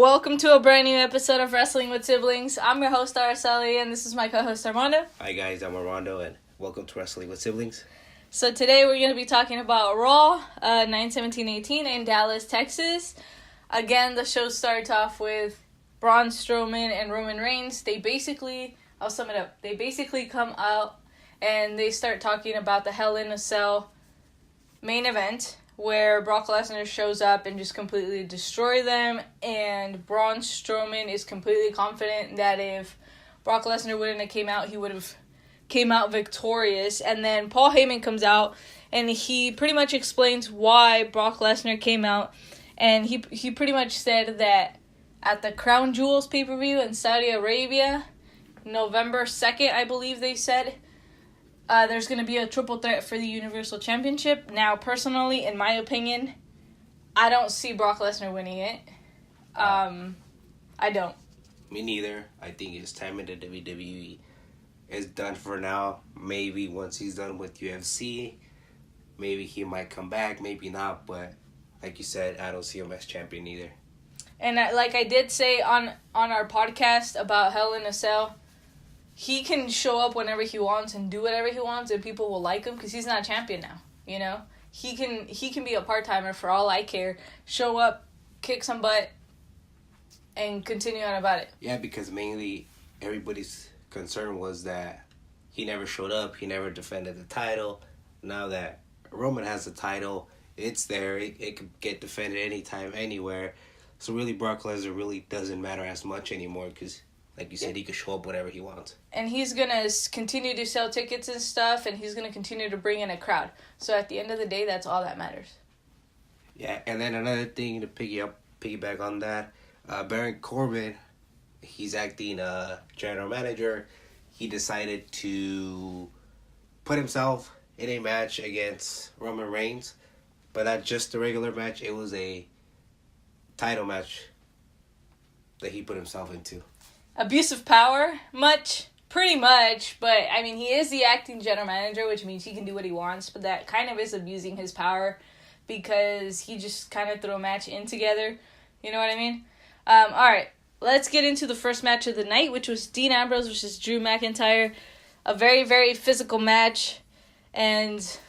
welcome to a brand new episode of Wrestling with Siblings. I'm your host, Araceli, and this is my co-host, Armando. Hi guys, I'm Armando, and welcome to Wrestling with Siblings. So today we're going to be talking about Raw, 9/17/18 in Dallas, Texas. Again, the show starts off with Braun Strowman and Roman Reigns. I'll sum it up. They basically come out and they start talking about the Hell in a Cell main event, where Brock Lesnar shows up and just completely destroy them, and Braun Strowman is completely confident that if Brock Lesnar wouldn't have came out, he would have came out victorious. And then Paul Heyman comes out, and he pretty much explains why Brock Lesnar came out, and he pretty much said that at the Crown Jewels pay-per-view in Saudi Arabia, November 2nd, I believe they said, there's going to be a triple threat for the Universal Championship. Now, personally, in my opinion, I don't see Brock Lesnar winning it. I don't. Me neither. I think his time in the WWE is done for now. Maybe once he's done with UFC, maybe he might come back, maybe not. But like you said, I don't see him as champion either. And like I did say on our podcast about Hell in a Cell, he can show up whenever he wants and do whatever he wants, and people will like him because he's not a champion now. You know, he can be a part-timer for all I care. Show up, kick some butt, and continue on about it. Yeah, because mainly everybody's concern was that he never showed up. He never defended the title. Now that Roman has the title, it's there. It could get defended anytime, anywhere. So really, Brock Lesnar really doesn't matter as much anymore because, like you said, he can show up whenever he wants. And he's going to continue to sell tickets and stuff, and he's going to continue to bring in a crowd. So at the end of the day, that's all that matters. Yeah, and then another thing to piggyback on that, Baron Corbin, he's acting general manager. He decided to put himself in a match against Roman Reigns, but not just a regular match. It was a title match that he put himself into. Abuse of power? Pretty much, but I mean, he is the acting general manager, which means he can do what he wants, but that kind of is abusing his power because he just kind of threw a match in together. You know what I mean? Alright, let's get into the first match of the night, which was Dean Ambrose versus Drew McIntyre. A very, very physical match, and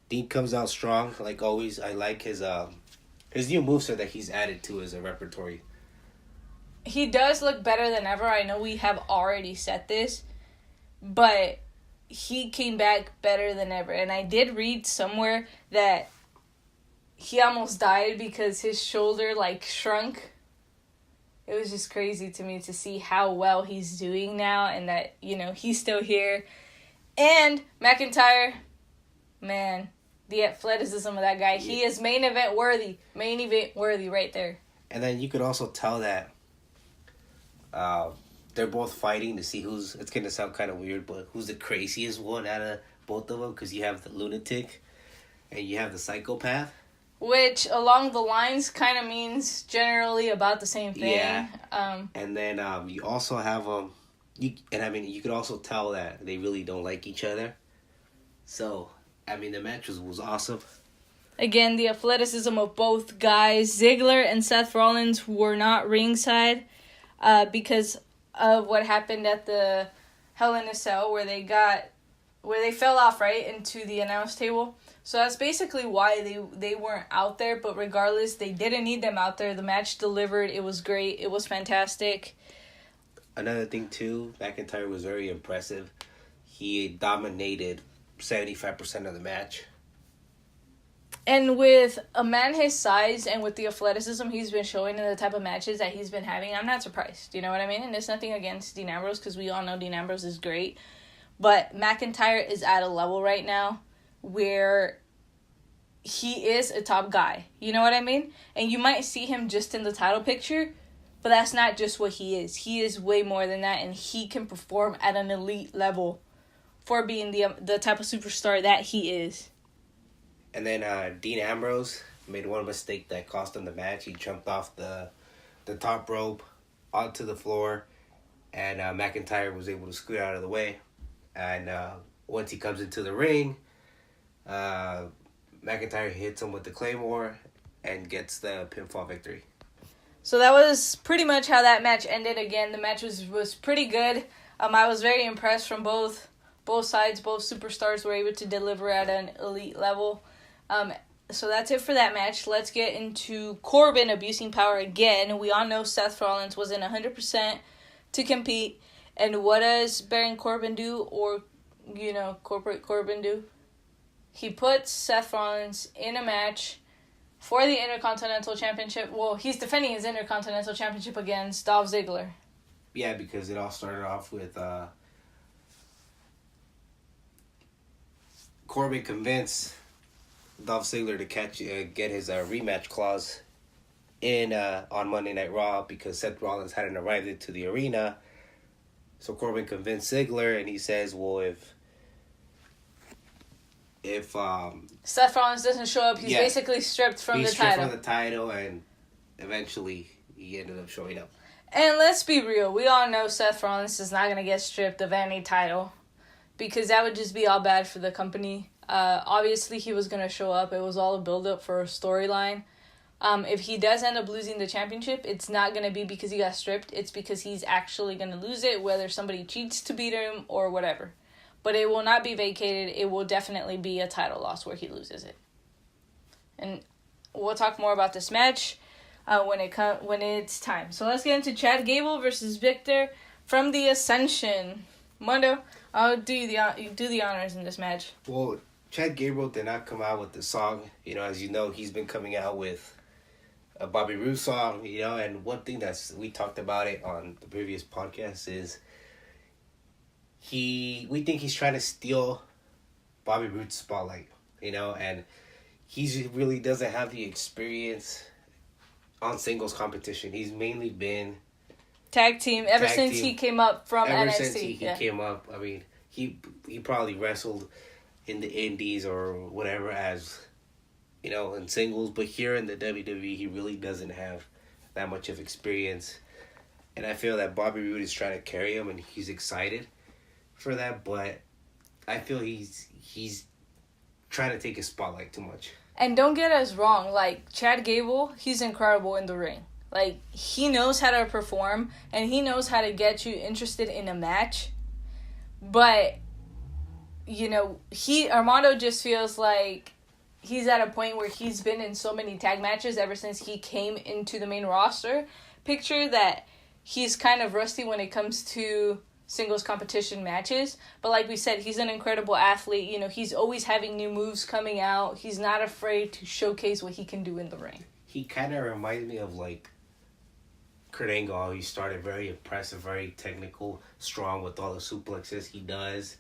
Dean comes out strong, like always. I like his new moveset that he's added to his repertoire. He does look better than ever. I know we have already said this, but he came back better than ever. And I did read somewhere that he almost died because his shoulder, shrunk. It was just crazy to me to see how well he's doing now and that, he's still here. And McIntyre, man, the athleticism of that guy. Yeah. He is main event worthy right there. And then you could also tell that they're both fighting to see it's going to sound kind of weird, but who's the craziest one out of both of them, because you have the lunatic and you have the psychopath. Which, along the lines, kind of means generally about the same thing. Yeah. And then you also have you could also tell that they really don't like each other. So, I mean, the match was awesome. Again, the athleticism of both guys. Ziggler and Seth Rollins were not ringside because of what happened at the Hell in a Cell, where they fell off right into the announce table. So that's basically why they weren't out there. But regardless, they didn't need them out there. The match delivered. It was great. It was fantastic. Another thing too, McIntyre was very impressive. He dominated 75% of the match. And with a man his size and with the athleticism he's been showing in the type of matches that he's been having, I'm not surprised. You know what I mean? And it's nothing against Dean Ambrose because we all know Dean Ambrose is great. But McIntyre is at a level right now where he is a top guy. You know what I mean? And you might see him just in the title picture, but that's not just what he is. He is way more than that, and he can perform at an elite level for being the type of superstar that he is. And then Dean Ambrose made one mistake that cost him the match. He jumped off the top rope onto the floor, and McIntyre was able to scoot out of the way. And once he comes into the ring, McIntyre hits him with the Claymore and gets the pinfall victory. So that was pretty much how that match ended. Again, the match was pretty good. I was very impressed from both sides. Both superstars were able to deliver at an elite level. So that's it for that match. Let's get into Corbin abusing power again. We all know Seth Rollins wasn't 100% to compete. And what does Baron Corbin do, or, corporate Corbin do? He puts Seth Rollins in a match for the Intercontinental Championship. Well, he's defending his Intercontinental Championship against Dolph Ziggler. Yeah, because it all started off with Corbin convinced Dolph Ziggler to get his rematch clause in on Monday Night Raw because Seth Rollins hadn't arrived into the arena. So Corbin convinced Ziggler, and he says, well, if Seth Rollins doesn't show up, he's basically stripped from the title. He's stripped from the title, and eventually he ended up showing up. And let's be real, we all know Seth Rollins is not going to get stripped of any title because that would just be all bad for the company. Obviously, he was going to show up. It was all a build-up for a storyline. If he does end up losing the championship, it's not going to be because he got stripped. It's because he's actually going to lose it, whether somebody cheats to beat him or whatever. But it will not be vacated. It will definitely be a title loss where he loses it. And we'll talk more about this match when it's time. So let's get into Chad Gable versus Victor from the Ascension. Mondo, I'll do the honors in this match. Well, Chad Gable did not come out with the song. As you know, he's been coming out with a Bobby Roode song, and one thing we talked about it on the previous podcast is we think he's trying to steal Bobby Roode's spotlight, and he really doesn't have the experience on singles competition. He's mainly been tag team ever since he came up from NXT. Ever since he came up, I mean, he probably wrestled in the indies or whatever as, in singles. But here in the WWE, he really doesn't have that much of experience. And I feel that Bobby Roode is trying to carry him, and he's excited for that. But I feel he's trying to take his spotlight too much. And don't get us wrong, Chad Gable, he's incredible in the ring. He knows how to perform, and he knows how to get you interested in a match. But, Armando just feels like he's at a point where he's been in so many tag matches ever since he came into the main roster picture that he's kind of rusty when it comes to singles competition matches. But like we said, he's an incredible athlete. He's always having new moves coming out. He's not afraid to showcase what he can do in the ring. He kind of reminds me of, Kurt Angle. He started very impressive, very technical, strong with all the suplexes he does.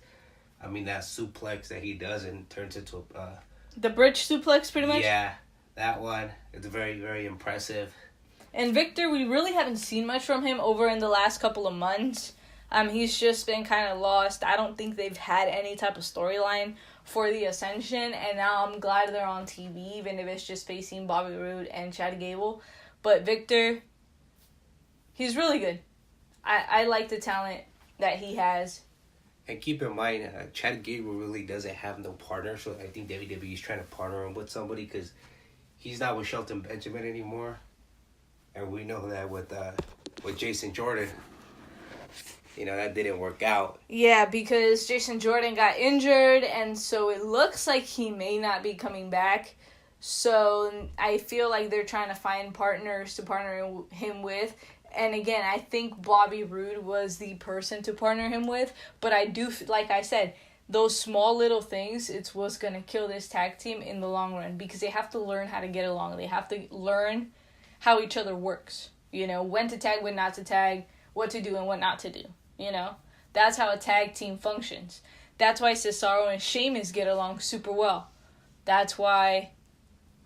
I mean, that suplex that he does and turns into the bridge suplex, pretty much? Yeah, that one. It's very, very impressive. And Victor, we really haven't seen much from him over in the last couple of months. He's just been kind of lost. I don't think they've had any type of storyline for the Ascension, and now I'm glad they're on TV, even if it's just facing Bobby Roode and Chad Gable. But Victor, he's really good. I like the talent that he has. And keep in mind, Chad Gable really doesn't have no partner, so I think WWE is trying to partner him with somebody because he's not with Shelton Benjamin anymore. And we know that with Jason Jordan, that didn't work out. Yeah, because Jason Jordan got injured, and so it looks like he may not be coming back. So I feel like they're trying to find partners to partner him with. And again, I think Bobby Roode was the person to partner him with. But I do, like I said, those small little things, it's what's going to kill this tag team in the long run. Because they have to learn how to get along. They have to learn how each other works. When to tag, when not to tag, what to do and what not to do. That's how a tag team functions. That's why Cesaro and Sheamus get along super well. That's why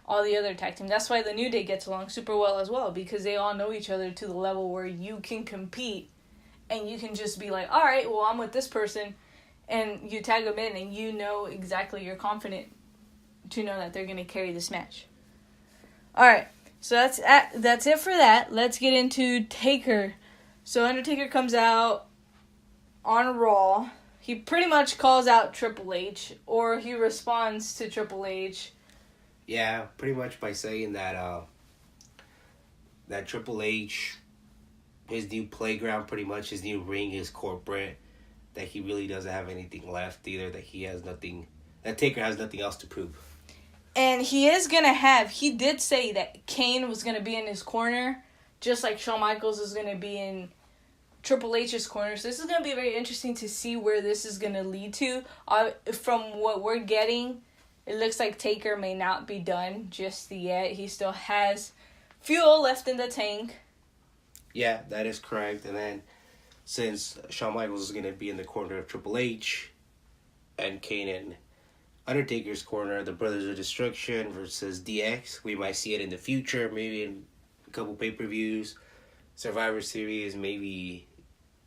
all the other tag team. That's why the New Day gets along super well as well, because they all know each other to the level where you can compete and you can just be like, all right, well, I'm with this person, and you tag them in and exactly, you're confident to know that they're going to carry this match. All right, so that's it for that. Let's get into Taker. So Undertaker comes out on Raw. He pretty much calls out Triple H, or he responds to Triple H. Yeah, pretty much by saying that that Triple H, his new playground, pretty much, his new ring, his corporate, that he really doesn't have anything left either, that he has nothing, that Taker has nothing else to prove. And he did say that Kane was going to be in his corner, just like Shawn Michaels is going to be in Triple H's corner. So this is going to be very interesting to see where this is going to lead to. From what we're getting, it looks like Taker may not be done just yet. He still has fuel left in the tank. Yeah, that is correct. And then, since Shawn Michaels is going to be in the corner of Triple H, and Kane in Undertaker's corner, the Brothers of Destruction versus DX, we might see it in the future, maybe in a couple pay-per-views, Survivor Series, maybe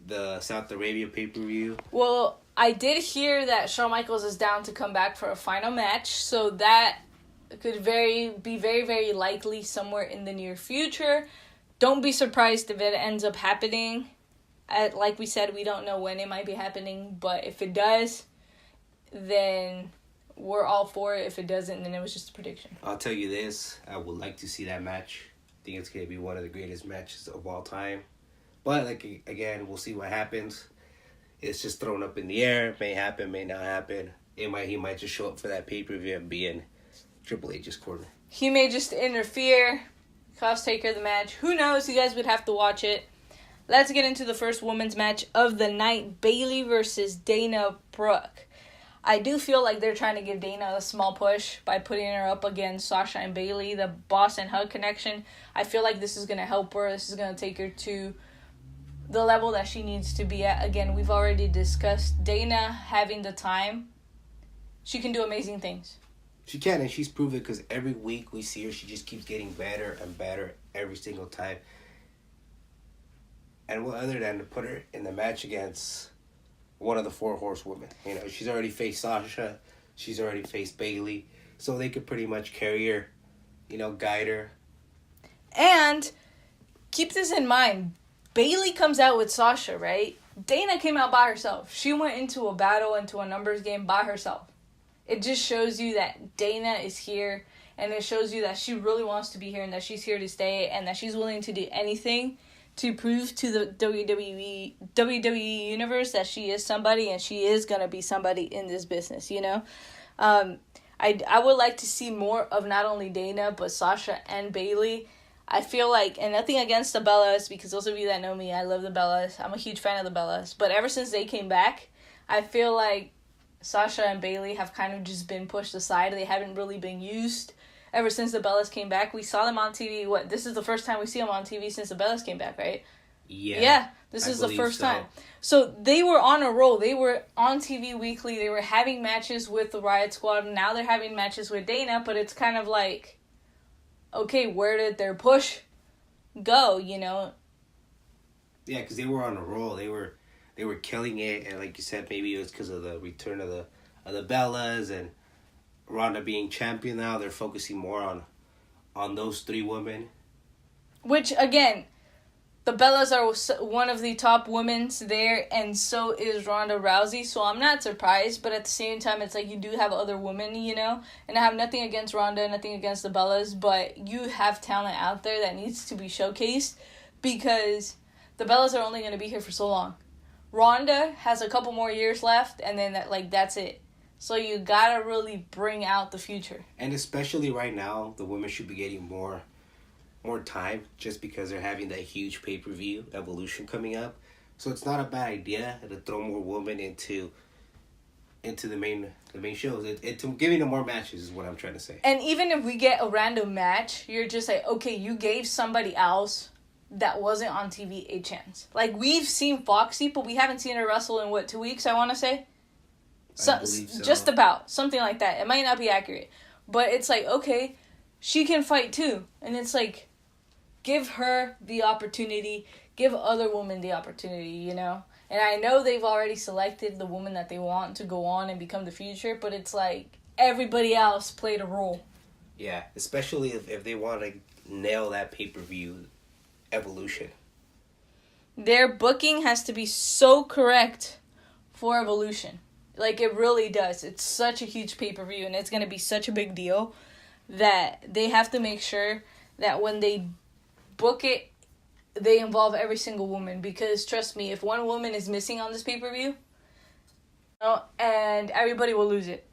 the South Arabia pay-per-view. Well, I did hear that Shawn Michaels is down to come back for a final match, so that could be very, very likely somewhere in the near future. Don't be surprised if it ends up happening. Like we said, we don't know when it might be happening, but if it does, then we're all for it. If it doesn't, then it was just a prediction. I'll tell you this, I would like to see that match. I think it's going to be one of the greatest matches of all time. But, again, we'll see what happens. It's just thrown up in the air. It may happen, may not happen. He might just show up for that pay-per-view and be in Triple H's corner. He may just interfere, cost Taker the match. Who knows? You guys would have to watch it. Let's get into the first women's match of the night. Bayley versus Dana Brooke. I do feel like they're trying to give Dana a small push by putting her up against Sasha and Bayley, the boss and hug connection. I feel like this is going to help her. This is going to take her to the level that she needs to be at. Again, we've already discussed Dana having the time. She can do amazing things. She can, and she's proven, because every week we see her, she just keeps getting better and better every single time. And what other than to put her in the match against one of the four horsewomen? You know, she's already faced Sasha. She's already faced Bayley. So they could pretty much carry her, guide her. And keep this in mind. Bayley comes out with Sasha, right? Dana came out by herself. She went into a battle, into a numbers game by herself. It just shows you that Dana is here, and it shows you that she really wants to be here, and that she's here to stay, and that she's willing to do anything to prove to the WWE universe that she is somebody, and she is going to be somebody in this business, I would like to see more of not only Dana, but Sasha and Bayley. I feel like, and nothing against the Bellas, because those of you that know me, I love the Bellas. I'm a huge fan of the Bellas. But ever since they came back, I feel like Sasha and Bayley have kind of just been pushed aside. They haven't really been used. Ever since the Bellas came back, we saw them on TV. This is the first time we see them on TV since the Bellas came back, right? Yeah. This is the first time. So they were on a roll. They were on TV weekly. They were having matches with the Riot Squad. And now they're having matches with Dana. But it's kind of like, okay, where did their push go, Yeah, because they were on a roll. They were killing it. And like you said, maybe it was because of the return of the Bellas and Ronda being champion now. They're focusing more on those three women. Which, again, the Bellas are one of the top women's there, and so is Ronda Rousey. So I'm not surprised, but at the same time, it's like you do have other women, And I have nothing against Ronda, nothing against the Bellas, but you have talent out there that needs to be showcased, because the Bellas are only going to be here for so long. Ronda has a couple more years left, and then that's it. So you gotta really bring out the future. And especially right now, the women should be getting more time, just because they're having that huge pay-per-view Evolution coming up. So it's not a bad idea to throw more women into the main shows. It's giving them more matches is what I'm trying to say. And even if we get a random match, you're just like, okay, you gave somebody else that wasn't on TV a chance. Like, we've seen Foxy, but we haven't seen her wrestle in 2 weeks, I want to say. I believe so. Just about. Something like that. It might not be accurate. But it's like, okay, she can fight too. And it's like, give her the opportunity. Give other women the opportunity, And I know they've already selected the woman that they want to go on and become the future. But it's like, everybody else played a role. Yeah, especially if they want to nail that pay-per-view Evolution. Their booking has to be so correct for Evolution. Like, it really does. It's such a huge pay-per-view, and it's going to be such a big deal that they have to make sure that when they book it, they involve every single woman. Because trust me, if one woman is missing on this pay-per-view, and everybody will lose it.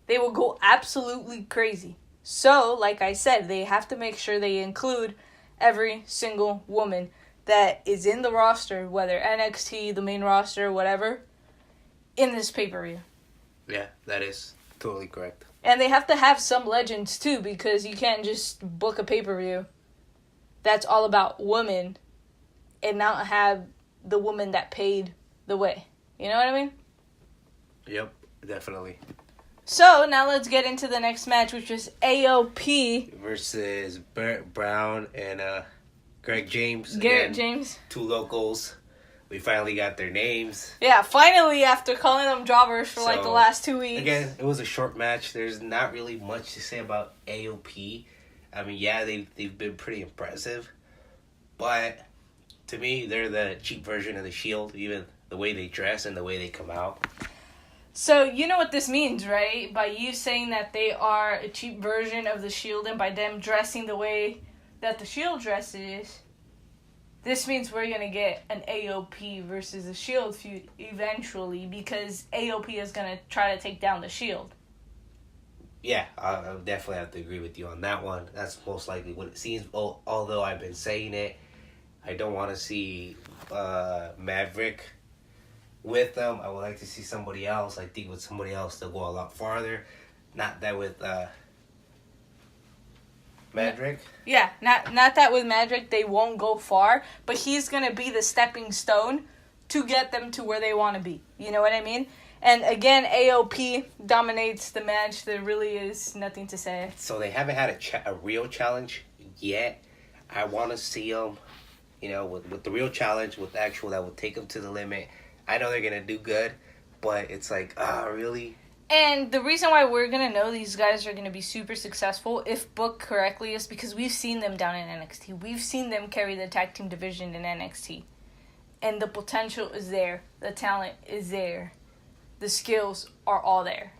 They will go absolutely crazy. So, like I said, they have to make sure they include every single woman that is in the roster, whether NXT, the main roster, whatever, in this pay-per-view. Yeah, that is totally correct. And they have to have some legends, too, because you can't just book a pay-per-view that's all about women and not have the woman that paid the way. You know what I mean? Yep, definitely. So, now let's get into the next match, which was AOP versus Barrett Brown and Greg James. Garrett Again, James. Two locals. We finally got their names. Yeah, finally, after calling them jobbers for like the last 2 weeks. Again, it was a short match. There's not really much to say about AOP. I mean, yeah, they've been pretty impressive. But to me, they're the cheap version of the Shield, even the way they dress and the way they come out. So, you know what this means, right? By you saying that they are a cheap version of the Shield and by them dressing the way that the Shield dresses, this means we're going to get an AOP versus the Shield feud eventually because AOP is going to try to take down the Shield. Yeah, I definitely have to agree with you on that one. That's most likely what it seems. Although I've been saying it, I don't want to see Maverick with them. I would like to see somebody else. I think with somebody else they'll go a lot farther. Not that with Maverick. Yeah, not that with Maverick they won't go far, but he's going to be the stepping stone to get them to where they want to be. You know what I mean? And again, AOP dominates the match. There really is nothing to say. So they haven't had a real challenge yet. I want to see them, with the real challenge, with the actual that will take them to the limit. I know they're going to do good, but it's like, really? And the reason why we're going to know these guys are going to be super successful, if booked correctly, is because we've seen them down in NXT. We've seen them carry the tag team division in NXT. And the potential is there. The talent is there. The skills are all there.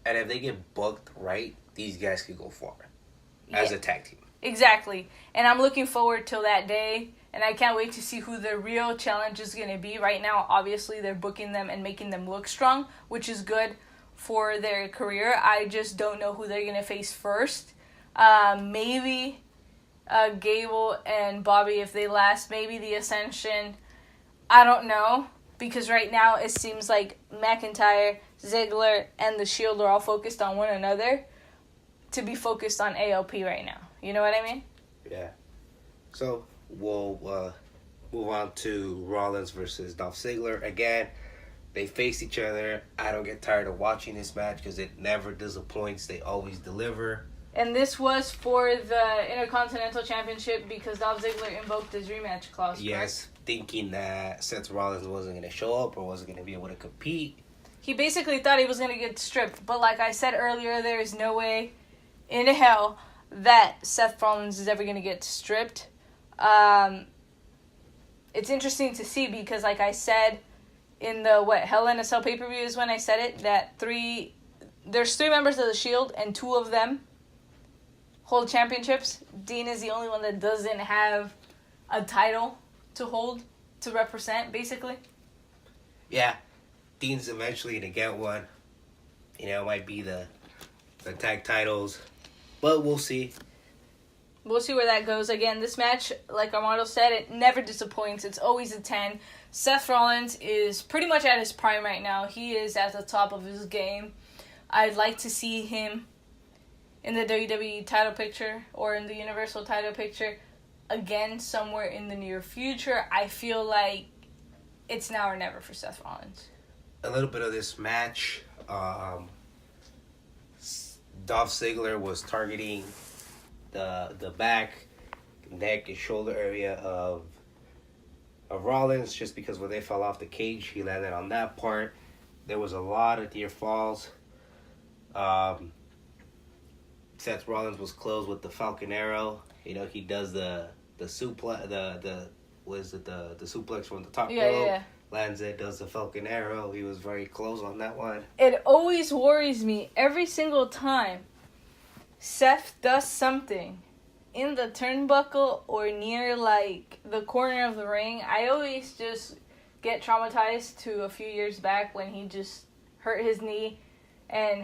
And if they get booked right, these guys could go far as a tag team. Exactly. And I'm looking forward till that day. And I can't wait to see who the real challenge is going to be. Right now, obviously, they're booking them and making them look strong, which is good for their career. I just don't know who they're going to face first. Maybe Gable and Bobby if they last. Maybe the Ascension. I don't know. Because right now, it seems like McIntyre, Ziggler, and the Shield are all focused on one another to be focused on AOP right now. You know what I mean? Yeah. So we'll move on to Rollins versus Dolph Ziggler. Again, they face each other. I don't get tired of watching this match because it never disappoints. They always deliver. And this was for the Intercontinental Championship because Dolph Ziggler invoked his rematch clause. Yes, correct? Thinking that Seth Rollins wasn't going to show up or wasn't going to be able to compete. He basically thought he was going to get stripped. But like I said earlier, there is no way in hell that Seth Rollins is ever going to get stripped. It's interesting to see because, like I said, in the Hell in a Cell pay-per-view is when I said it, that there's 3 members of the Shield and 2 of them hold championships. Dean is the only one that doesn't have a title to hold, to represent, basically. Yeah, Dean's eventually going to get one. It might be the tag titles, but we'll see. We'll see where that goes. Again, this match, like Armando said, it never disappoints. It's always a 10. Seth Rollins is pretty much at his prime right now. He is at the top of his game. I'd like to see him in the WWE title picture or in the Universal title picture again somewhere in the near future. I feel like it's now or never for Seth Rollins. A little bit of this match, Dolph Ziggler was targeting the back, neck, and shoulder area of Rollins just because when they fell off the cage, he landed on that part. There was a lot of near falls. Seth Rollins was closed with the Falcon Arrow. He does the suplex, the suplex from the top rope. Yeah. Lands it, does the Falcon Arrow. He was very close on that one. It always worries me every single time Seth does something in the turnbuckle or near, like, the corner of the ring, I always just get traumatized to a few years back when he just hurt his knee and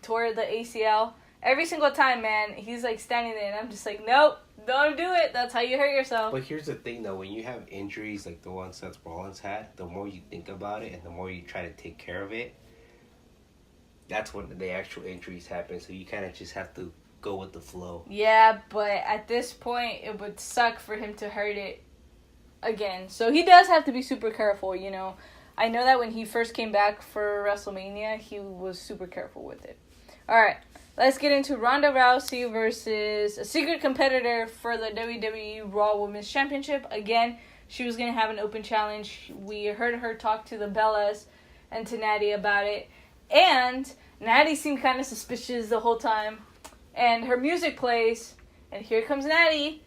tore the ACL. Every single time, man, he's, like, standing there, and I'm just like, nope, don't do it. That's how you hurt yourself. But here's the thing, though. When you have injuries like the ones that Rollins had, the more you think about it and the more you try to take care of it, that's when the actual injuries happen. So you kind of just have to go with the flow. Yeah, but at this point, it would suck for him to hurt it again. So he does have to be super careful, you know. I know that when he first came back for WrestleMania, he was super careful with it. All right. Let's get into Ronda Rousey versus a secret competitor for the WWE Raw Women's Championship. Again, she was going to have an open challenge. We heard her talk to the Bellas and to Natty about it. And Natty seemed kind of suspicious the whole time. And her music plays. And here comes Natty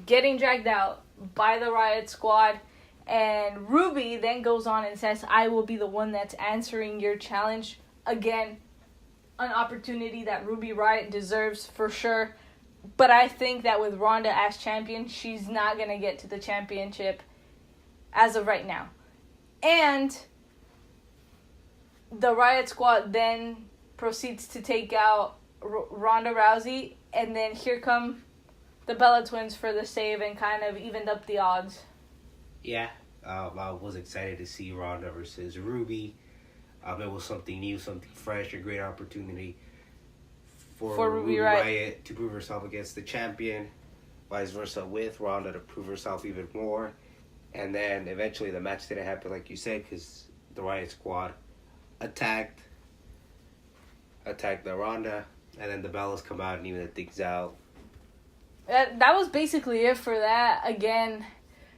getting dragged out by the Riot Squad. And Ruby then goes on and says, I will be the one that's answering your challenge. Again, an opportunity that Ruby Riott deserves for sure. But I think that with Ronda as champion, she's not going to get to the championship as of right now. And the Riot Squad then proceeds to take out Ronda Rousey. And then here come the Bella Twins for the save and kind of evened up the odds. Yeah, I was excited to see Ronda versus Ruby. It was something new, something fresh, a great opportunity for Ruby Riott to prove herself against the champion, vice versa with Ronda to prove herself even more. And then eventually the match didn't happen like you said because the Riot Squad attacked the Ronda, and then the Bellas come out and even things out. That was basically it for that. Again,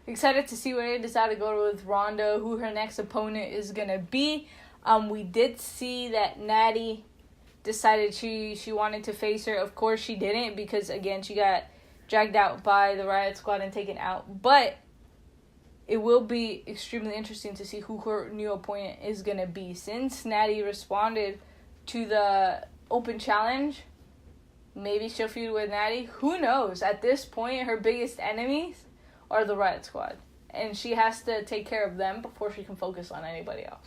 excited to see where they decide to go with Ronda, who her next opponent is going to be. We did see that Natty decided she wanted to face her. Of course she didn't because, again, she got dragged out by the Riot Squad and taken out. But it will be extremely interesting to see who her new opponent is going to be. Since Natty responded to the open challenge, maybe she'll feud with Natty. Who knows? At this point, her biggest enemies are the Riot Squad. And she has to take care of them before she can focus on anybody else.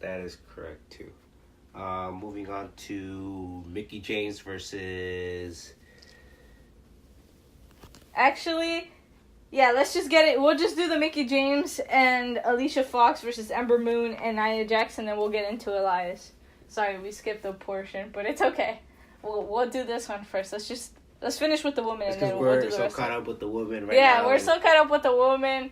That is correct, too. Moving on to Mickie James versus... Actually, yeah, let's just get it. We'll just do the Mickie James and Alicia Fox versus Ember Moon and Nia Jax, and then we'll get into Elias. Sorry, we skipped a portion, but it's okay. We'll do this one first. Let's finish with the woman, and then we'll do the rest. We're so caught up with the woman right now. Yeah, we're so caught up with the woman.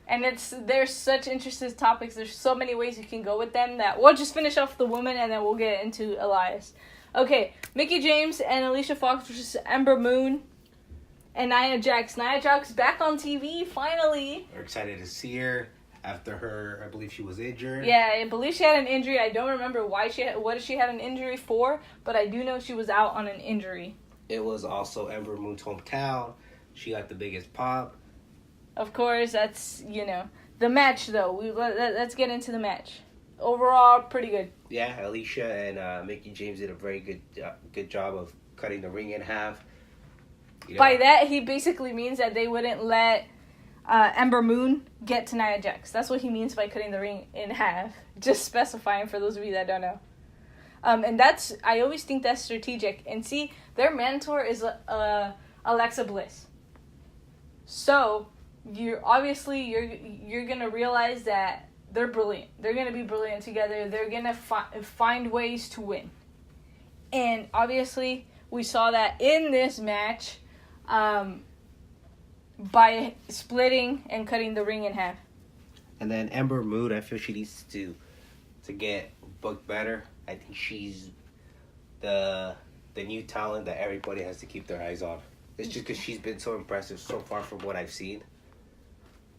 And there's such interesting topics. There's so many ways you can go with them that we'll just finish off the woman and then we'll get into Elias. Okay, Mickie James and Alicia Fox versus Ember Moon and Nia Jax. Nia Jax back on TV, finally. We're excited to see her after her, I believe she was injured. Yeah, I believe she had an injury. I don't remember what she had an injury for, but I do know she was out on an injury. It was also Ember Moon's hometown. She got the biggest pop. Of course, that's, the match, though. Let's get into the match. Overall, pretty good. Yeah, Alicia and Mickie James did a very good job of cutting the ring in half. By that, he basically means that they wouldn't let Ember Moon get to Nia Jax. That's what he means by cutting the ring in half. Just specifying for those of you that don't know. And I always think that's strategic. And see, their mentor is Alexa Bliss. So... you're gonna realize that they're brilliant. They're gonna be brilliant together. They're gonna find ways to win. And obviously, we saw that in this match, by splitting and cutting the ring in half. And then Ember Moon, I feel she needs to get booked better. I think she's the new talent that everybody has to keep their eyes on. It's just because she's been so impressive so far from what I've seen.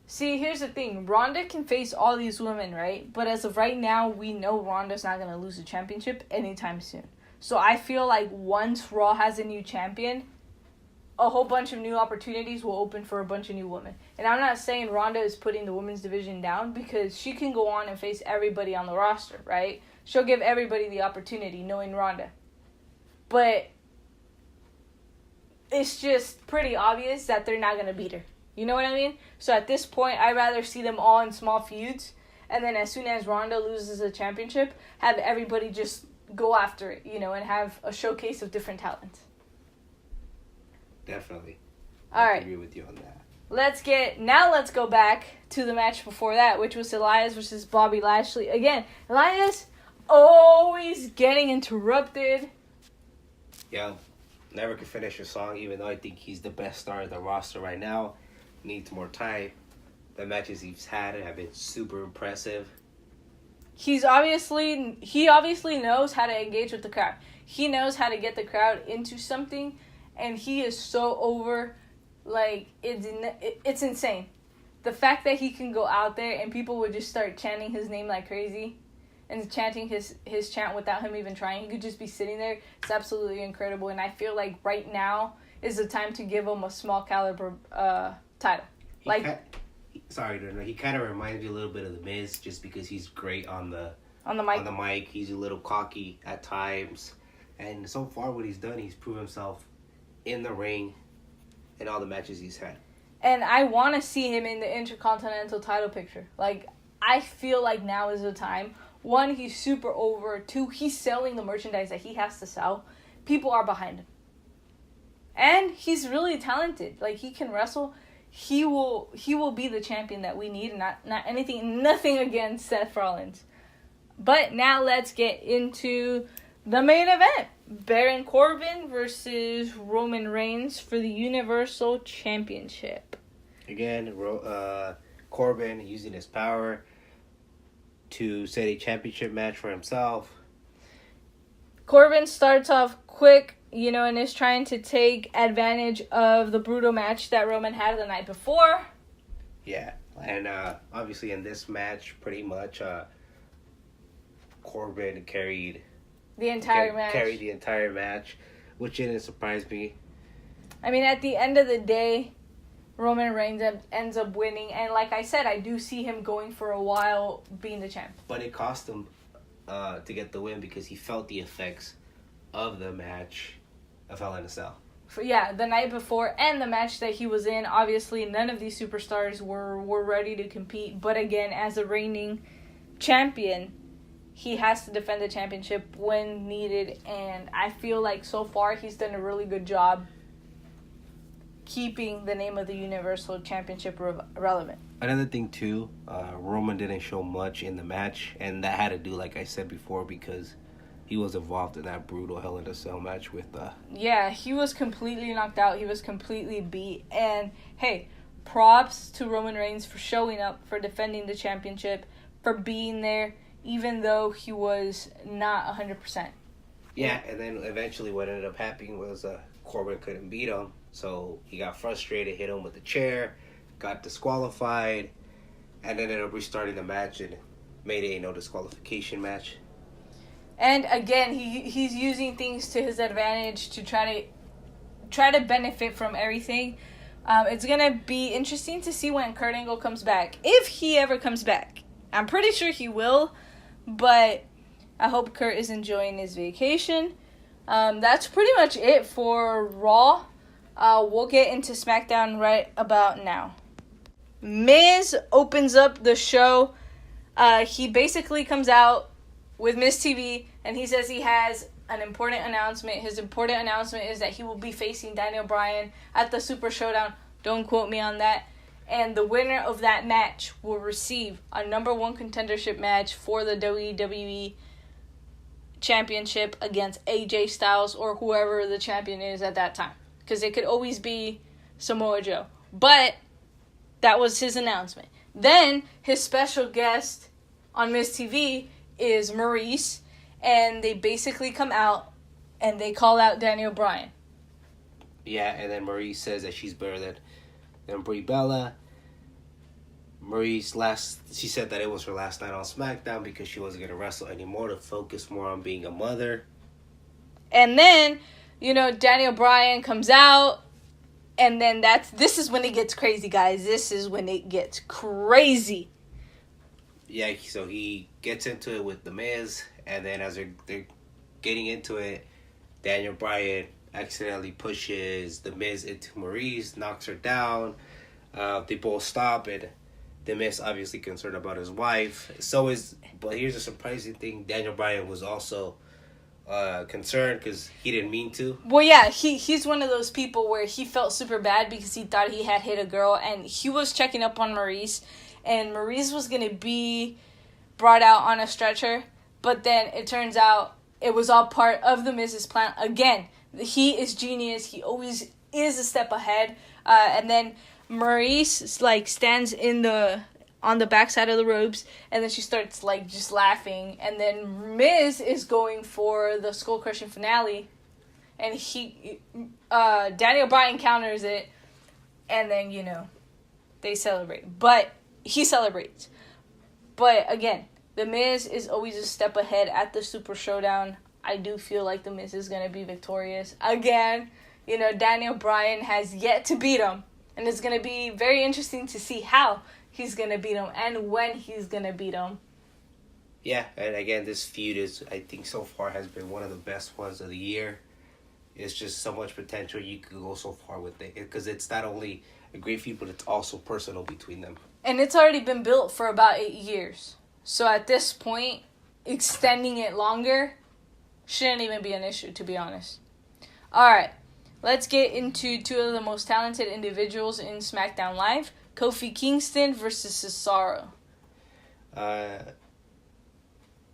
See, here's the thing. Ronda can face all these women, right? But as of right now, we know Ronda's not going to lose the championship anytime soon. So I feel like once Raw has a new champion, a whole bunch of new opportunities will open for a bunch of new women. And I'm not saying Ronda is putting the women's division down because she can go on and face everybody on the roster, right? She'll give everybody the opportunity, knowing Ronda. But it's just pretty obvious that they're not going to beat her. You know what I mean? So at this point, I'd rather see them all in small feuds. And then as soon as Ronda loses the championship, have everybody just go after it, and have a showcase of different talents. Definitely. All right. I agree with you on that. Let's go back to the match before that, which was Elias versus Bobby Lashley. Again, Elias always getting interrupted. Yeah, never could finish a song, even though I think he's the best star of the roster right now. Needs more time. The matches he's had have been super impressive. He obviously knows how to engage with the crowd. He knows how to get the crowd into something, and he is so over. Like, it's insane. The fact that he can go out there and people would just start chanting his name like crazy and chanting his chant without him even trying. He could just be sitting there. It's absolutely incredible. And I feel like right now is the time to give him a small caliber title. He kind of reminds me a little bit of The Miz just because he's great on the mic. On the mic. He's a little cocky at times. And so far what he's done, he's proved himself in the ring in all the matches he's had. And I want to see him in the Intercontinental title picture. Like, I feel like now is the time. 1, he's super over. 2, he's selling the merchandise that he has to sell. People are behind him. And he's really talented. Like, he can wrestle. He will be the champion that we need. Nothing against Seth Rollins. But now let's get into the main event. Baron Corbin versus Roman Reigns for the Universal Championship. Again, Corbin using his power to set a championship match for himself. Corbin starts off quick, and is trying to take advantage of the brutal match that Roman had the night before. Yeah, and obviously in this match, pretty much Corbin carried the entire match, which didn't surprise me. I mean, at the end of the day, Roman Reigns ends up winning. And like I said, I do see him going for a while being the champ. But it cost him to get the win because he felt the effects of the match of Hell in a Cell. The night before and the match that he was in, obviously none of these superstars were ready to compete. But again, as a reigning champion, he has to defend the championship when needed. And I feel like so far he's done a really good job keeping the name of the Universal Championship relevant. Another thing, too, Roman didn't show much in the match. And that had to do, like I said before, because he was involved in that brutal Hell in a Cell match with... Yeah, he was completely knocked out. He was completely beat. And, hey, props to Roman Reigns for showing up, for defending the championship, for being there, even though he was not 100%. Yeah, and then eventually what ended up happening was Corbin couldn't beat him. So he got frustrated, hit him with the chair, got disqualified, and then ended up restarting the match and made it a no disqualification match. And again, he's using things to his advantage to try to benefit from everything. It's gonna be interesting to see when Kurt Angle comes back, if he ever comes back. I'm pretty sure he will, but I hope Kurt is enjoying his vacation. That's pretty much it for Raw. We'll get into SmackDown right about now. Miz opens up the show. He basically comes out with Miz TV, and he says he has an important announcement. His important announcement is that he will be facing Daniel Bryan at the Super Showdown. Don't quote me on that. And the winner of that match will receive a number 1 contendership match for the WWE Championship against AJ Styles or whoever the champion is at that time. Because it could always be Samoa Joe. But that was his announcement. Then his special guest on Miz TV is Maurice. And they basically come out and they call out Daniel Bryan. Yeah, and then Maurice says that she's better than Brie Bella. Maurice she said that it was her last night on SmackDown because she wasn't going to wrestle anymore, to focus more on being a mother. And then, Daniel Bryan comes out, and then this is when it gets crazy, guys. This is when it gets crazy. Yeah, so he gets into it with The Miz, and then as they're getting into it, Daniel Bryan accidentally pushes The Miz into Maurice, knocks her down. They both stop, and The Miz obviously concerned about his wife. But here's a surprising thing: Daniel Bryan was also concerned because he didn't mean to. Well, yeah, he's one of those people where he felt super bad because he thought he had hit a girl, and he was checking up on Maurice, and Maurice was gonna be brought out on a stretcher, but then it turns out it was all part of the Miz's plan. Again, he is genius. He always is a step ahead. And then Maurice stands on the backside of the ropes, and then she starts just laughing, and then Miz is going for the skull crushing finale, and Daniel Bryan counters it, and then they celebrate. But he celebrates. But again, The Miz is always a step ahead at the Super Showdown. I do feel like The Miz is going to be victorious. Again, Daniel Bryan has yet to beat him. And it's going to be very interesting to see how he's going to beat him and when he's going to beat him. Yeah, and again, this feud I think so far has been one of the best ones of the year. It's just so much potential. You could go so far with it. Because it's not only a great feud, but it's also personal between them. And it's already been built for about 8 years. So at this point, extending it longer shouldn't even be an issue, to be honest. Alright, let's get into two of the most talented individuals in SmackDown Live. Kofi Kingston versus Cesaro.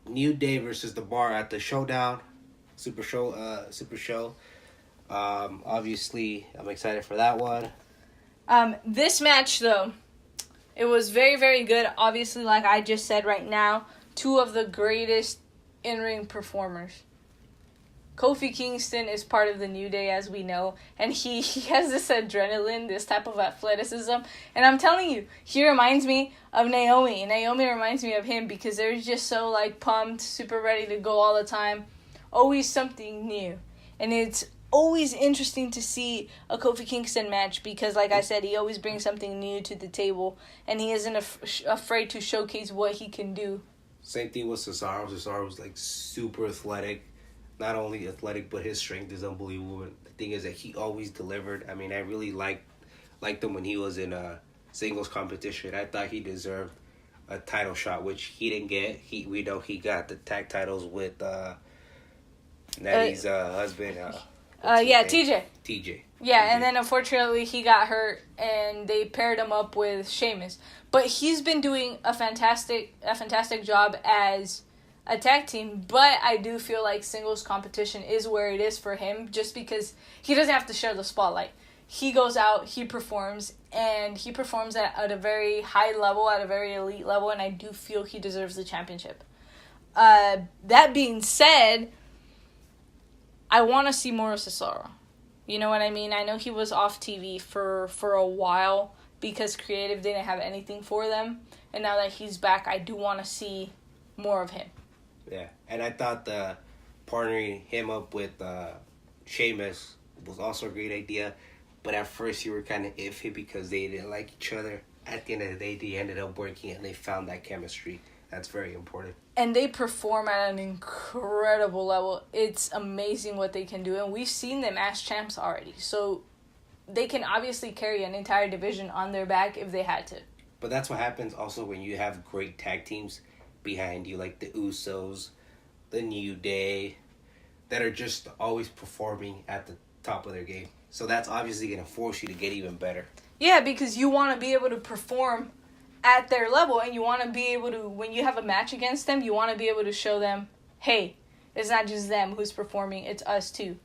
New Day versus The Bar at the Showdown. Super Show. Obviously, I'm excited for that one. This match, though, it was very, very good. Obviously, like I just said right now, two of the greatest in-ring performers. Kofi Kingston is part of the New Day, as we know, and he has this adrenaline, this type of athleticism, and I'm telling you, he reminds me of Naomi. Naomi reminds me of him because they're just so, pumped, super ready to go all the time. Always something new, and it's always interesting to see a Kofi Kingston match because, like I said, he always brings something new to the table, and he isn't afraid to showcase what he can do. Same thing with Cesaro. Cesaro was super athletic. Not only athletic, but his strength is unbelievable. And the thing is that he always delivered. I mean, I really liked him when he was in a singles competition. I thought he deserved a title shot, which he didn't get. We know he got the tag titles with Natty's husband. TJ. TJ. Yeah, and then unfortunately he got hurt, and they paired him up with Sheamus. But he's been doing a fantastic job as a tag team. But I do feel like singles competition is where it is for him, just because he doesn't have to share the spotlight. He goes out, he performs, and he performs at a very high level, at a very elite level, and I do feel he deserves the championship. That being said, I want to see more of Cesaro. You know what I mean? I know he was off TV for a while because creative didn't have anything for them. And now that he's back, I do want to see more of him. Yeah, and I thought the partnering him up with Sheamus was also a great idea. But at first you were kind of iffy because they didn't like each other. At the end of the day, they ended up working and they found that chemistry. That's very important. And they perform at an incredible level. It's amazing what they can do. And we've seen them as champs already. So they can obviously carry an entire division on their back if they had to. But that's what happens also when you have great tag teams behind you, like the Usos, the New Day, that are just always performing at the top of their game. So that's obviously going to force you to get even better. Yeah, because you want to be able to perform at their level, and you want to be able to, when you have a match against them, you want to be able to show them, hey, it's not just them who's performing, it's us too.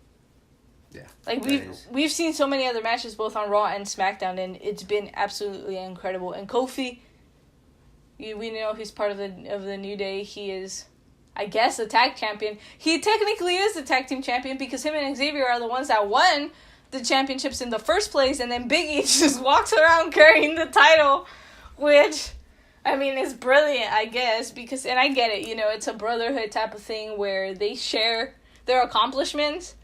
Yeah. Like we've seen so many other matches both on Raw and SmackDown, and it's been absolutely incredible. And Kofi, we know he's part of the New Day. He is, I guess, a tag champion. He technically is the tag team champion because him and Xavier are the ones that won the championships in the first place, and then Big E just walks around carrying the title, which, I mean, is brilliant, I guess, because, and I get it, it's a brotherhood type of thing where they share their accomplishments,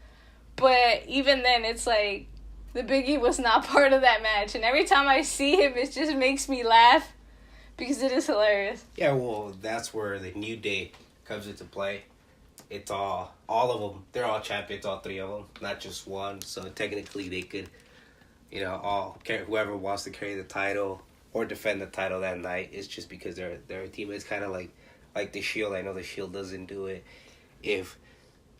but even then, it's like, the Big E was not part of that match, and every time I see him, it just makes me laugh, because it is hilarious. Yeah, well, that's where the New Day comes into play. it's all of them. They're all champions, all three of them, not just one. So technically, they could, whoever wants to carry the title or defend the title that night is just because they're a team. It's kind of like the Shield. I know the Shield doesn't do it. If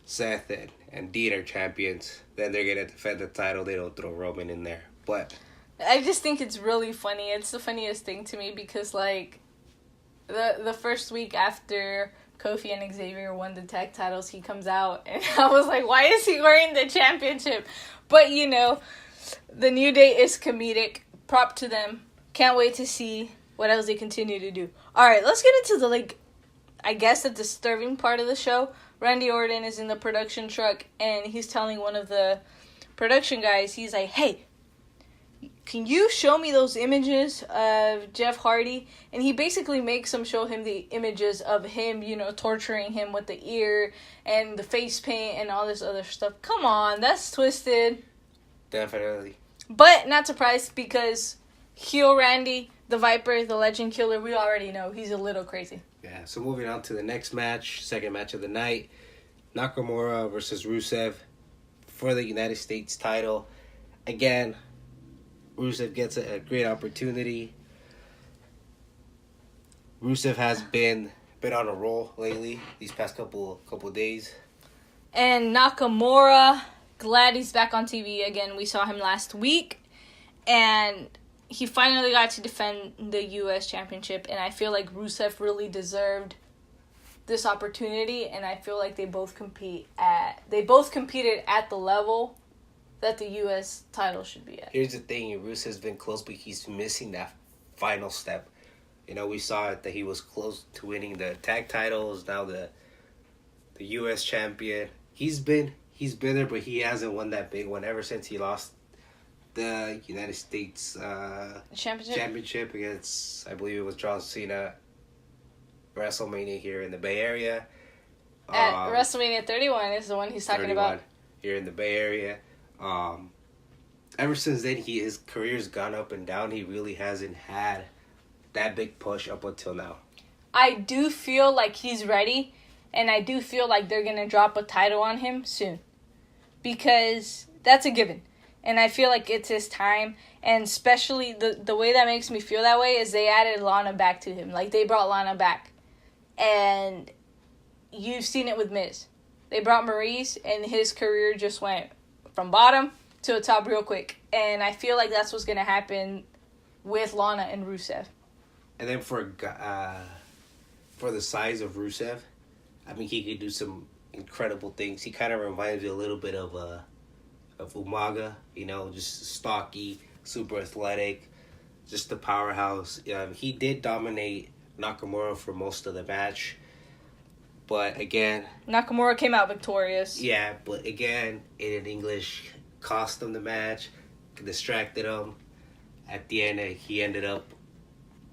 Seth and Dean are champions, then they're gonna defend the title. They don't throw Roman in there, but I just think it's really funny. It's the funniest thing to me because, like, the first week after Kofi and Xavier won the tag titles, he comes out, and I was like, why is he wearing the championship? But, the New Day is comedic. Prop to them. Can't wait to see what else they continue to do. All right, let's get into the disturbing part of the show. Randy Orton is in the production truck, and he's telling one of the production guys, he's like, hey, can you show me those images of Jeff Hardy? And he basically makes him show him the images of him, torturing him with the ear and the face paint and all this other stuff. Come on, that's twisted. Definitely. But not surprised because heel Randy, the Viper, the Legend Killer, we already know he's a little crazy. Yeah, so moving on to the next match, second match of the night, Nakamura versus Rusev for the United States title. Again, Rusev gets a great opportunity. Rusev has been on a roll lately, these past couple days. And Nakamura, glad he's back on TV again. We saw him last week, and he finally got to defend the U.S. Championship, and I feel like Rusev really deserved this opportunity, and I feel like they both competed at the level that the U.S. title should be at. Here's the thing, Rusev's been close, but he's missing that final step. We saw that he was close to winning the tag titles, now the U.S. champion. He's been there, but he hasn't won that big one ever since he lost the United States championship against, I believe it was John Cena, WrestleMania here in the Bay Area. At WrestleMania 31 is the one he's talking about. Here in the Bay Area. Ever since then, his career's gone up and down. He really hasn't had that big push up until now. I do feel like he's ready, and I do feel like they're going to drop a title on him soon. Because that's a given. And I feel like it's his time. And especially the way that makes me feel that way is they added Lana back to him. Like, they brought Lana back. And you've seen it with Miz. They brought Maurice, and his career just went from bottom to the top real quick. And I feel like that's what's going to happen with Lana and Rusev. And then for the size of Rusev, I mean, he could do some incredible things. He kind of reminds me a little bit of Umaga, just stocky, super athletic, just a powerhouse. He did dominate Nakamura for most of the match, but again, Nakamura came out victorious. Yeah, but again, in English, cost him the match, distracted him. At the end, he ended up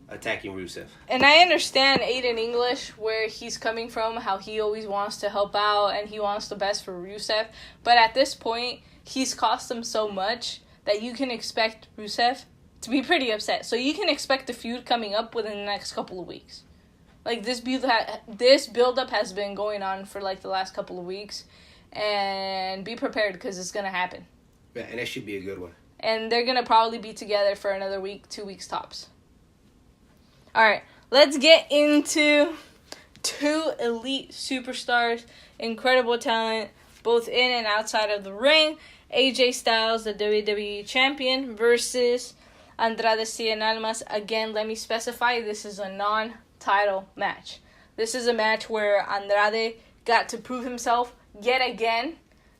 attacking Rusev. And I understand Aiden English, where he's coming from, how he always wants to help out and he wants the best for Rusev. But at this point, he's cost him so much that you can expect Rusev to be pretty upset. So you can expect the feud coming up within the next couple of weeks. Like, this build-up has been going on for, like, the last couple of weeks. And be prepared, because it's going to happen. Yeah, and it should be a good one. And they're going to probably be together for another week, 2 weeks tops. All right, let's get into two elite superstars, incredible talent, both in and outside of the ring. AJ Styles, the WWE Champion, versus Andrade Cien Almas. Again, let me specify, this is a non-title match. This is a match where Andrade got to prove himself yet again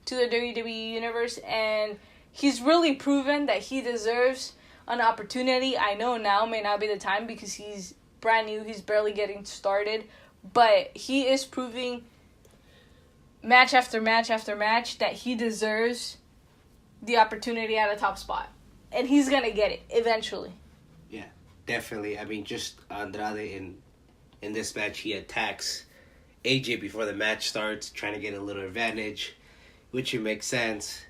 to the WWE Universe, and he's really proven that he deserves an opportunity. I know now may not be the time because he's brand new, he's barely getting started, but he is proving match after match after match that he deserves the opportunity at a top spot. And he's going to get it eventually. Yeah, definitely. I mean, just Andrade in this match, he attacks AJ before the match starts, trying to get a little advantage, which would make sense.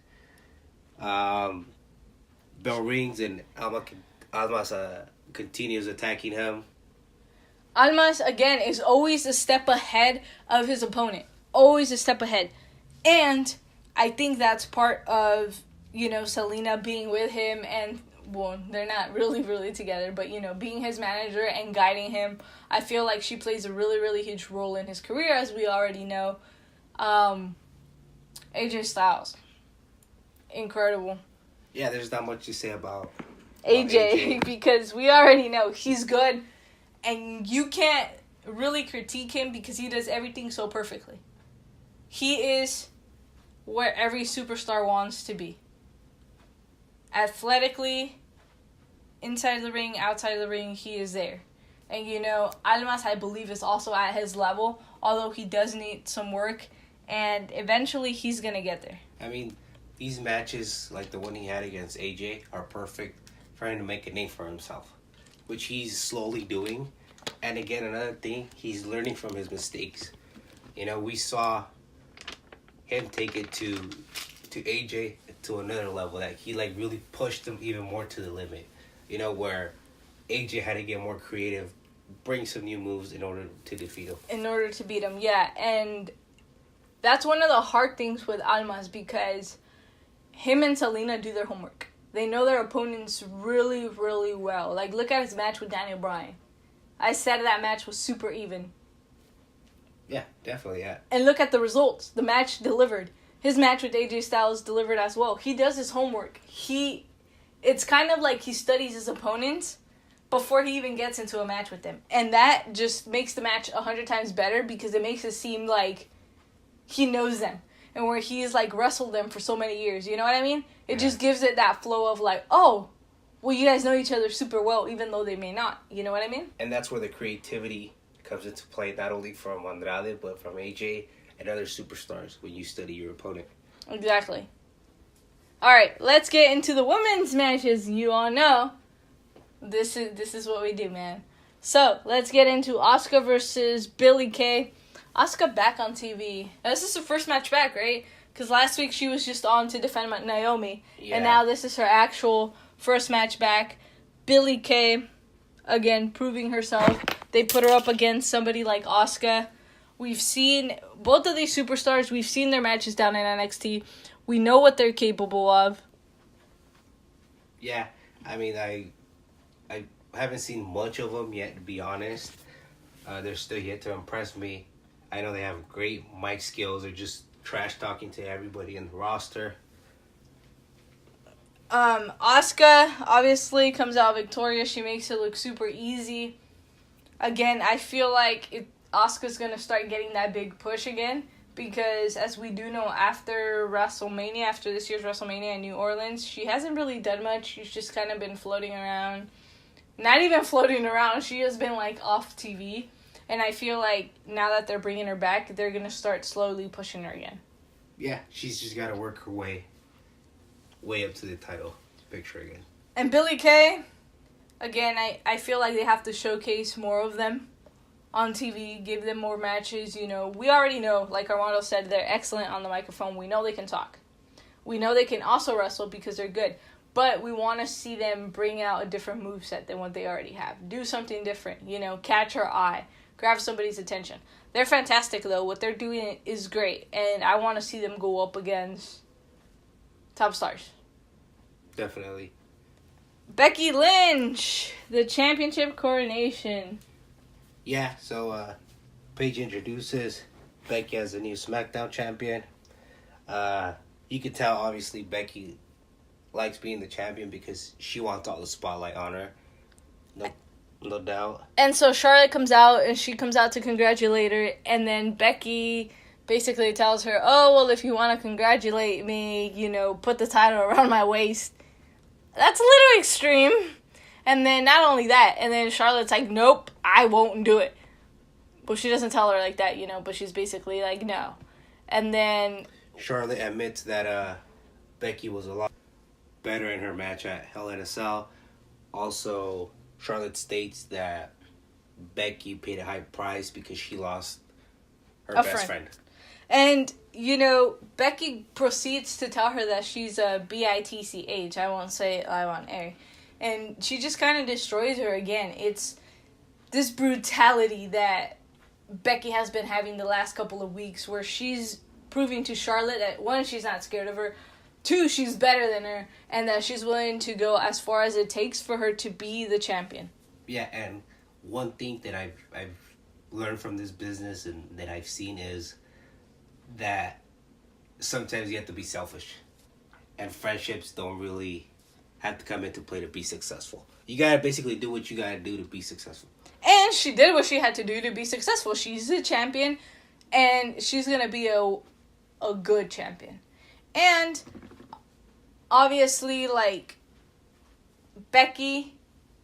Bell rings and Almas continues attacking him. Almas, again, is always a step ahead of his opponent. always a step ahead. And I think that's part of, Selena being with him and, well, they're not really, really together, but, being his manager and guiding him. I feel like she plays a really, really huge role in his career, as we already know. AJ Styles. Incredible. Yeah, there's not much to say about AJ, because we already know he's good, and you can't really critique him because he does everything so perfectly. He is where every superstar wants to be. Athletically, inside the ring, outside the ring, he is there. And, Almas, I believe, is also at his level, although he does need some work, and eventually he's going to get there. I mean, these matches, like the one he had against AJ, are perfect for him to make a name for himself, which he's slowly doing. And again, another thing, he's learning from his mistakes. We saw him take it to AJ to another level, that he really pushed him even more to the limit. Where AJ had to get more creative, bring some new moves in order to defeat him. In order to beat him, yeah. And that's one of the hard things with Almas, because him and Selena do their homework. They know their opponents really, really well. Look at his match with Daniel Bryan. I said that match was super even. Yeah, definitely, yeah. And look at the results. The match delivered. His match with AJ Styles delivered as well. He does his homework. It's kind of like he studies his opponents before he even gets into a match with them. And that just makes the match 100 times better, because it makes it seem like he knows them. And where he's wrestled them for so many years. You know what I mean? It just gives it that flow of oh, well, you guys know each other super well, even though they may not. You know what I mean? And that's where the creativity comes into play, not only from Andrade, but from AJ and other superstars when you study your opponent. Exactly. All right, let's get into the women's matches. You all know this is what we do, man. So let's get into Asuka versus Billie Kay. Asuka back on TV. Now, this is her first match back, right? Because last week she was just on to defend Naomi. Yeah. And now this is her actual first match back. Billie Kay, again, proving herself. They put her up against somebody like Asuka. We've seen both of these superstars. We've seen their matches down in NXT. We know what they're capable of. Yeah, I mean, I haven't seen much of them yet, to be honest. They're still yet to impress me. I know they have great mic skills. They're just trash talking to everybody in the roster. Asuka obviously comes out victorious. She makes it look super easy. Again, I feel like Asuka's going to start getting that big push again, because as we do know, after WrestleMania, after this year's WrestleMania in New Orleans, she hasn't really done much. She's just kind of been floating around. Not even floating around. She has been off TV. And I feel like now that they're bringing her back, they're going to start slowly pushing her again. Yeah, she's just got to work her way up to the title picture again. And Billie Kay, again, I feel like they have to showcase more of them on TV, give them more matches. We already know, like Armando said, they're excellent on the microphone. We know they can talk. We know they can also wrestle because they're good. But we want to see them bring out a different moveset than what they already have. Do something different, catch her eye. Grab somebody's attention. They're fantastic, though. What they're doing is great. And I want to see them go up against top stars. Definitely. Becky Lynch, the championship coronation. Yeah, so Paige introduces Becky as the new SmackDown champion. You can tell, obviously, Becky likes being the champion because she wants all the spotlight on her. No doubt. And so Charlotte comes out, and she comes out to congratulate her, and then Becky basically tells her, oh, well, if you want to congratulate me, put the title around my waist. That's a little extreme. And then not only that, and then Charlotte's like, nope, I won't do it. Well, she doesn't tell her like that, but she's basically like, no. And then Charlotte admits that Becky was a lot better in her match at Hell in a Cell. Also, Charlotte states that Becky paid a high price because she lost her best friend. And, Becky proceeds to tell her that she's a bitch. I won't say it live on air. And she just kind of destroys her again. It's this brutality that Becky has been having the last couple of weeks, where she's proving to Charlotte that, one, she's not scared of her, two, she's better than her, and that she's willing to go as far as it takes for her to be the champion. Yeah, and one thing that I've learned from this business and that I've seen is that sometimes you have to be selfish, and friendships don't really have to come into play to be successful. You gotta basically do what you gotta do to be successful. And she did what she had to do to be successful. She's a champion, and she's gonna be a good champion. And obviously, like, Becky,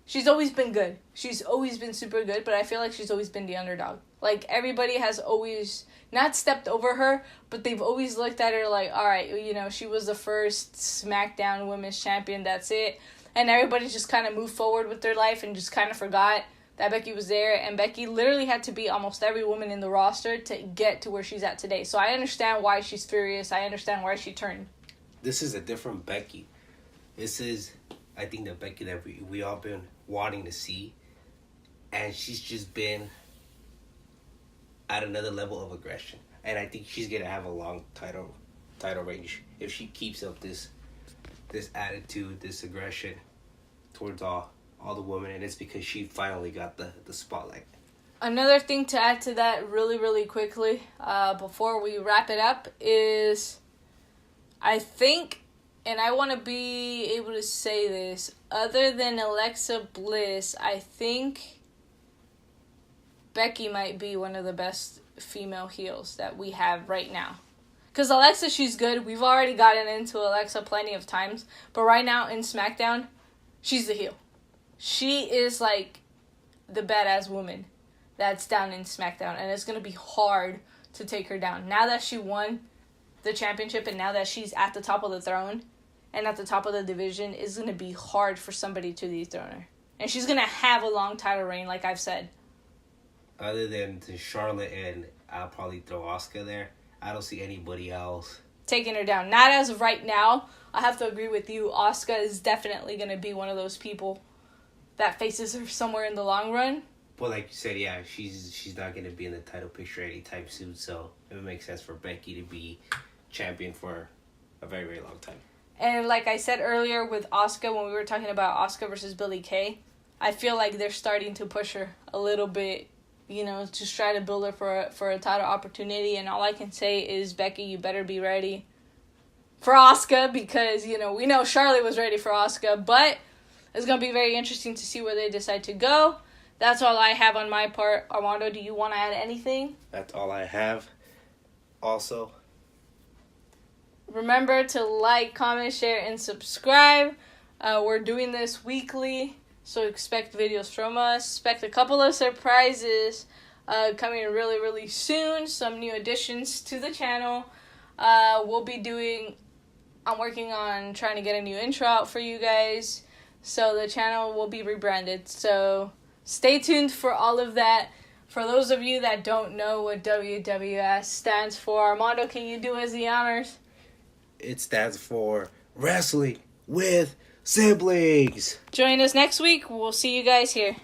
she's always been good. She's always been super good, but I feel like she's always been the underdog. Like, everybody has always not stepped over her, but they've always looked at her like, all right, you know, she was the first SmackDown Women's Champion, that's it. And everybody just kind of moved forward with their life and just kind of forgot that Becky was there. And Becky literally had to beat almost every woman in the roster to get to where she's at today. So I understand why she's furious. I understand why she turned. This is a different Becky. This is, I think, the Becky that we all been wanting to see. And she's just been at another level of aggression. And I think she's going to have a long title range if she keeps up this attitude, this aggression towards all the women. And it's because she finally got the spotlight. Another thing to add to that really, really quickly before we wrap it up is, I think, and I want to be able to say this, other than Alexa Bliss, I think Becky might be one of the best female heels that we have right now. Because Alexa, she's good. We've already gotten into Alexa plenty of times. But right now in SmackDown, she's the heel. She is like the badass woman that's down in SmackDown. And it's going to be hard to take her down. Now that she won the championship and now that she's at the top of the throne and at the top of the division, it's going to be hard for somebody to dethrone her. And she's going to have a long title reign, like I've said. Other than Charlotte, and I'll probably throw Asuka there, I don't see anybody else taking her down. Not as of right now. I have to agree with you. Asuka is definitely going to be one of those people that faces her somewhere in the long run. But like you said, yeah, she's not going to be in the title picture anytime soon, so it would make sense for Becky to be champion for a very, very long time. And like I said earlier with Asuka, when we were talking about Asuka versus Billie Kay, I feel like they're starting to push her a little bit, you know, to try to build her for a title opportunity. And all I can say is, Becky, you better be ready for Asuka, because, you know, we know Charlotte was ready for Asuka, but it's going to be very interesting to see where they decide to go. That's all I have on my part. Armando, do you want to add anything? That's all I have. Also, remember to like, comment, share, and subscribe. We're doing this weekly, so expect videos from us. Expect a couple of surprises coming really, really soon. Some new additions to the channel. I'm working on trying to get a new intro out for you guys. So the channel will be rebranded. So stay tuned for all of that. For those of you that don't know what WWS stands for, Armando, can you do us the honors? It stands for Wrestling with Siblings. Join us next week. We'll see you guys here.